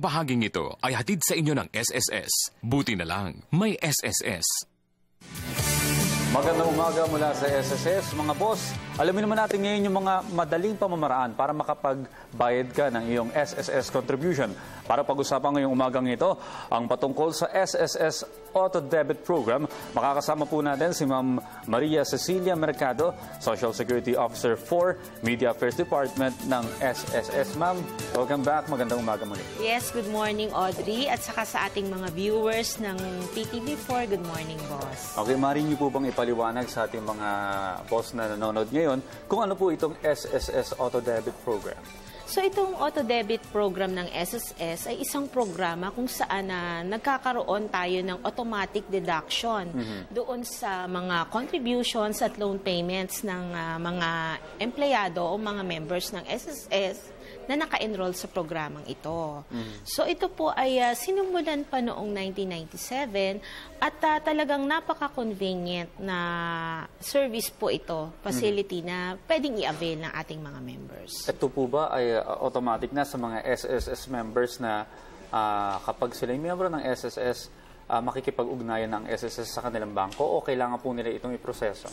Bahaging ito ay hatid sa inyo ng SSS. Buti na lang, may SSS. Magandang umaga mula sa SSS. Mga boss, alamin naman natin ngayon yung mga madaling pamamaraan para makapagbayad ka ng iyong SSS contribution. Para pag-usapan ngayong umagang ito, ang patungkol sa SSS Auto Debit Program, makakasama po natin si Ma'am Maria Cecilia Mercado, Social Security Officer for Media Affairs Department ng SSS. Ma'am, welcome back. Magandang umaga muli. Yes, good morning Audrey at saka sa ating mga viewers ng PTV4. Good morning, boss. Okay, maaari niyo po bang ipaliwanag sa ating mga boss na nanonood ngayon kung ano po itong SSS Auto Debit Program? So itong auto debit program ng SSS ay isang programa kung saan nagkakaroon tayo ng automatic deduction doon sa mga contributions at loan payments ng mga empleyado o mga members ng SSS na naka-enroll sa programang ito. So ito po ay sinumulan pa noong 1997 at talagang napaka-convenient na service po ito, facility na pwedeng i-avail ng ating mga members. Ito po ba ay automatic na sa mga SSS members na kapag sila yung miyembro ng SSS, makikipag-ugnayan ng SSS sa kanilang bangko o kailangan po nila itong iproseso?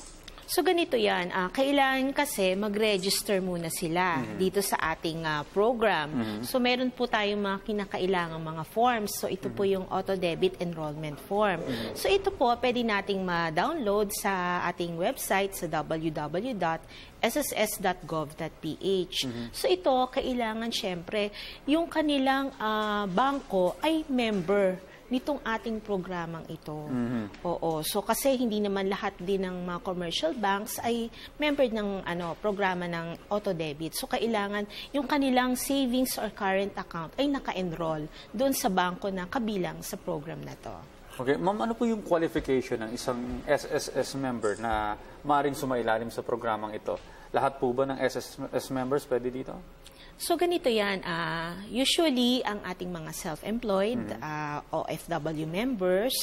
So ganito yan, kailangan kasi mag-register muna sila dito sa ating program. So meron po tayong mga kinakailangang mga forms. So ito po yung auto debit enrollment form. So ito po pwede nating ma-download sa ating website sa www.sss.gov.ph. So ito, kailangan syempre yung kanilang bangko ay member nitong ating programang ito. Oo. So kasi hindi naman lahat din ng mga commercial banks ay member ng programa ng auto debit. So kailangan yung kanilang savings or current account ay naka-enroll doon sa bangko na kabilang sa program na to. Okay, ma'am, ano po yung qualification ng isang SSS member na maaaring sumailalim sa programang ito? Lahat po ba ng SSS members pwede dito? So ganito yan, usually ang ating mga self-employed, OFW members,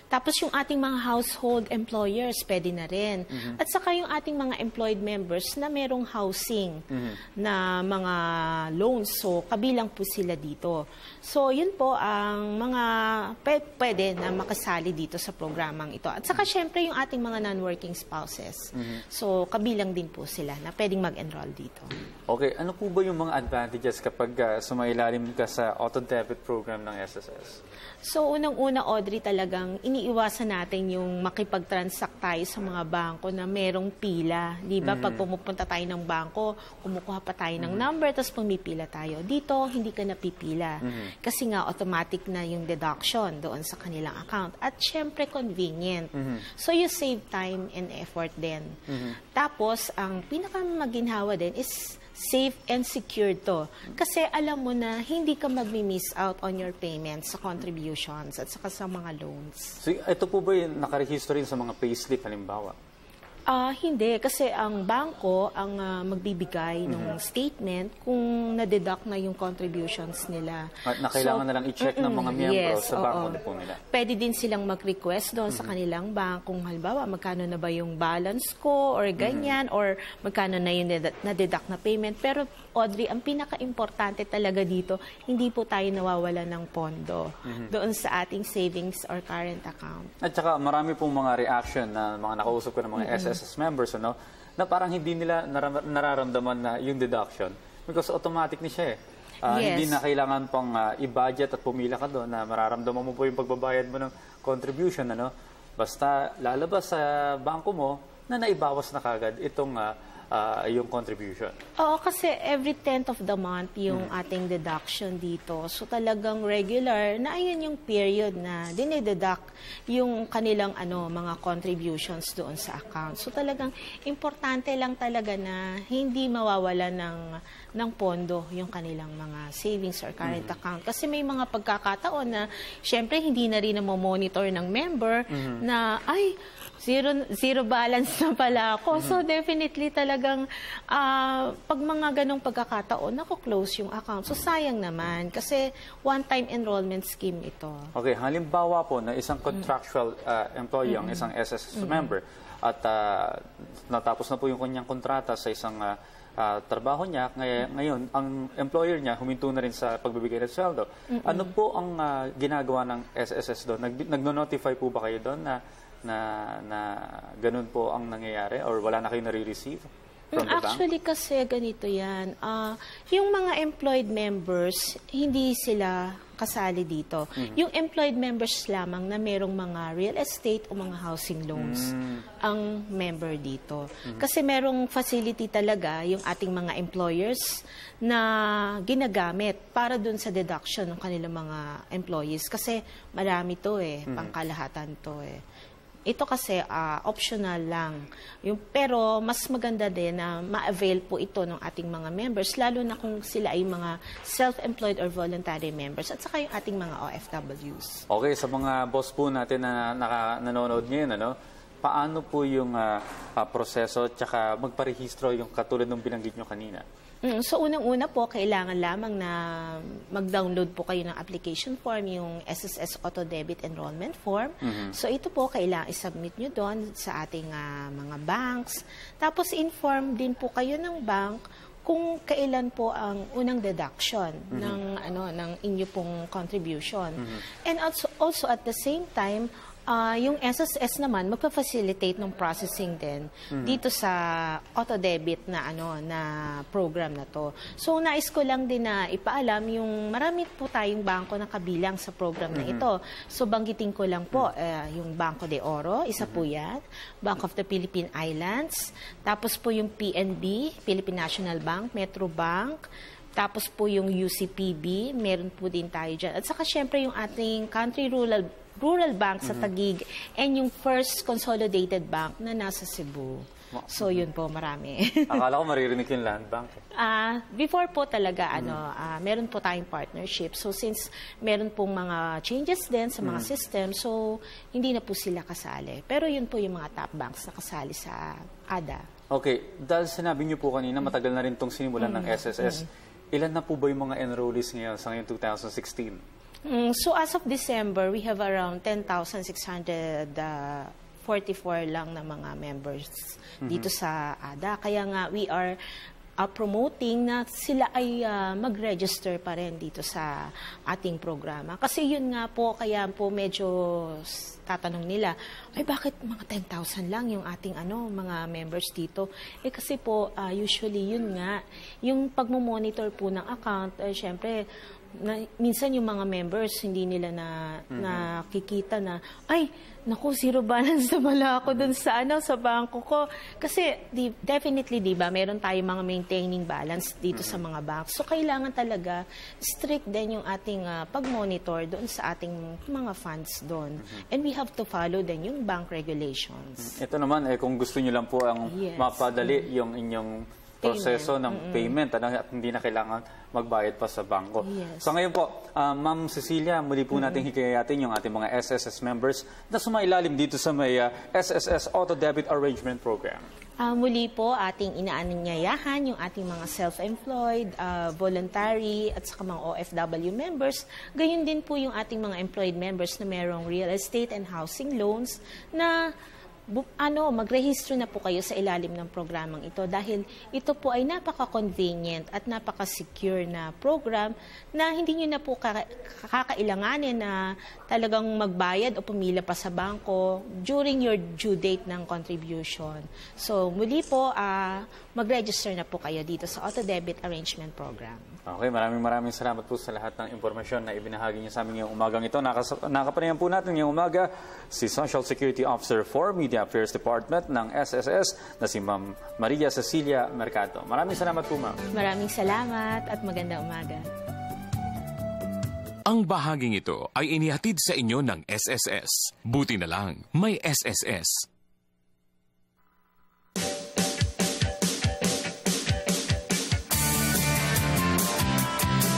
tapos yung ating mga household employers, pwede na rin. At saka yung ating mga employed members na merong housing na mga loans, so kabilang po sila dito. So yun po ang mga pwede na makasali dito sa programang ito. At saka syempre yung ating mga non-working spouses. So kabilang din po sila na pwedeng mag-enroll dito. Okay, ano po ba yung mga advantages kapag sumailalim ka sa auto debit program ng SSS? So unang-una, Audrey, talagang iniiwasan natin yung makipag-transact tayo sa mga bangko na merong pila. Di ba? Pag pumupunta tayo ng bangko, kumukuha pa tayo ng number, tapos pumipila tayo. Dito, hindi ka napipila. Kasi nga, automatic na yung deduction doon sa kanilang account. At syempre, convenient. So you save time and effort din. Tapos, ang pinakamaginhawa din is safe and secure to. Kasi alam mo na hindi ka mag-miss out on your payments sa contributions at saka sa mga loans. So, ito po ba yung nakarehistro rin sa mga payslip halimbawa? Hindi. Kasi ang bangko ang magbibigay ng statement kung na-deduct na yung contributions nila. Na kailangan na lang i-check ng mga miyembro sa bangko na po nila. Pwede din silang mag-request doon sa kanilang bank kung halimbawa magkano na ba yung balance ko or ganyan or magkano na yung na-deduct na payment. Pero Audrey, ang pinaka-importante talaga dito, hindi po tayo nawawala ng pondo doon sa ating savings or current account. At saka marami pong mga reaction na mga nakausap ko ng mga SSS members, na parang hindi nila nararamdaman na yung deduction because automatic ni siya eh. Hindi na kailangan pang i-budget at pumila ka doon na mararamdaman mo po yung pagbabayad mo ng contribution. Basta lalabas sa bangko mo na naibawas na kagad itong yung contribution. Oo, kasi every 10th of the month yung ating deduction dito. So talagang regular na ayun yung period na dinededuct yung kanilang mga contributions doon sa account. So talagang importante lang talaga na hindi mawawala ng pondo yung kanilang mga savings or current account. Kasi may mga pagkakataon na syempre hindi na rin monitor ng member na ay zero balance na pala ako. So definitely talagang pag mga ganong pagkakataon, close yung account. So sayang naman kasi one-time enrollment scheme ito. Okay, halimbawa po na isang contractual employee ang isang SSS member at natapos na po yung kanyang kontrata sa isang trabaho niya. Ngayon, ang employer niya huminto na rin sa pagbibigay ng sweldo. Ano po ang ginagawa ng SSS doon? Nagno-notify po ba kayo doon na ganun po ang nangyayari or wala na kayo nare-receive from the bank? Actually, kasi ganito yan. Yung mga employed members, hindi sila kasali dito. Yung employed members lamang na merong mga real estate o mga housing loans ang member dito. Kasi merong facility talaga yung ating mga employers na ginagamit para dun sa deduction ng kanilang mga employees. Kasi marami to pangkalahatan to Ito kasi optional lang. Pero mas maganda din na ma-avail po ito ng ating mga members, lalo na kung sila ay mga self-employed or voluntary members at saka yung ating mga OFWs. Okay, sa mga boss po natin na nanonood ngayon, paano po yung proseso at saka magparehistro yung katulad ng binanggit nyo kanina? So, unang-una po, kailangan lamang na mag-download po kayo ng application form, yung SSS Auto Debit Enrollment Form. So, ito po, kailangan isubmit nyo doon sa ating mga banks. Tapos, inform din po kayo ng bank kung kailan po ang unang deduction ng inyo pong contribution. And also at the same time, yung SSS naman magpa-facilitate ng processing din dito sa auto debit na na program na to. So nais ko lang din na ipaalam yung marami po tayong bangko na kabilang sa program na ito. So banggitin ko lang po yung Banco de Oro, isa po yan, Bank of the Philippine Islands, tapos po yung PNB, Philippine National Bank, Metro Bank, tapos po yung UCPB, meron po din tayo dyan. At saka syempre yung ating Country Rural Bank sa Taguig and yung First Consolidated Bank na nasa Cebu. So yun po, marami. Akala ko maririnig yung Land Bank. Before po talaga, meron po tayong partnership. So since meron pong mga changes din sa mga system, so hindi na po sila kasali. Pero yun po yung mga top banks na kasali sa ADA. Okay, dahil sinabi niyo po kanina, matagal na rin itong sinimulan ng SSS. Ilan na po ba yung mga enrollees ngayon sa ngayon 2016? So as of December, we have around 10,644 lang na mga members dito sa ADA. Kaya nga we are promoting na sila ay mag-register pa rin dito sa ating programa. Kasi yun nga po, kaya po medyo tatanong nila, ay bakit mga 10,000 lang yung ating mga members dito? Kasi po, usually yun nga, yung pagmomonitor po ng account, syempre, minsan yung mga members hindi nila nakikita na ay naku, zero balance na pala ako dun sa sa bangko ko. Kasi definitely, di ba, meron tayong mga maintaining balance dito sa mga banks. So, kailangan talaga strict din yung ating pag-monitor doon sa ating mga funds doon. And we have to follow din yung bank regulations. Ito naman, kung gusto nyo lang po ang mapadali yung inyong proseso ng payment at hindi na kailangan magbayad pa sa bangko. So ngayon po, Ma'am Cecilia, muli po natin hikayatin yung ating mga SSS members na sumailalim dito sa may SSS Auto Debit Arrangement Program. Muli po, ating inaanyayahan yung ating mga self-employed, voluntary, at saka mga OFW members. Gayon din po yung ating mga employed members na merong real estate and housing loans na magrehistro na po kayo sa ilalim ng programang ito dahil ito po ay napaka-convenient at napaka-secure na program na hindi nyo na po kakailanganin na talagang magbayad o pumila pa sa bangko during your due date ng contribution. So muli po, mag-register na po kayo dito sa Auto Debit Arrangement Program. Okay, maraming salamat po sa lahat ng impormasyon na ibinahagi niyo sa amin ngayong umagang ito. Nakapanayan po natin ngayong umaga si Social Security Officer for Media Affairs Department ng SSS na si Ma'am Maria Cecilia Mercado. Maraming salamat po, Ma'am. Maraming salamat at magandang umaga. Ang bahaging ito ay inihatid sa inyo ng SSS. Buti na lang, may SSS.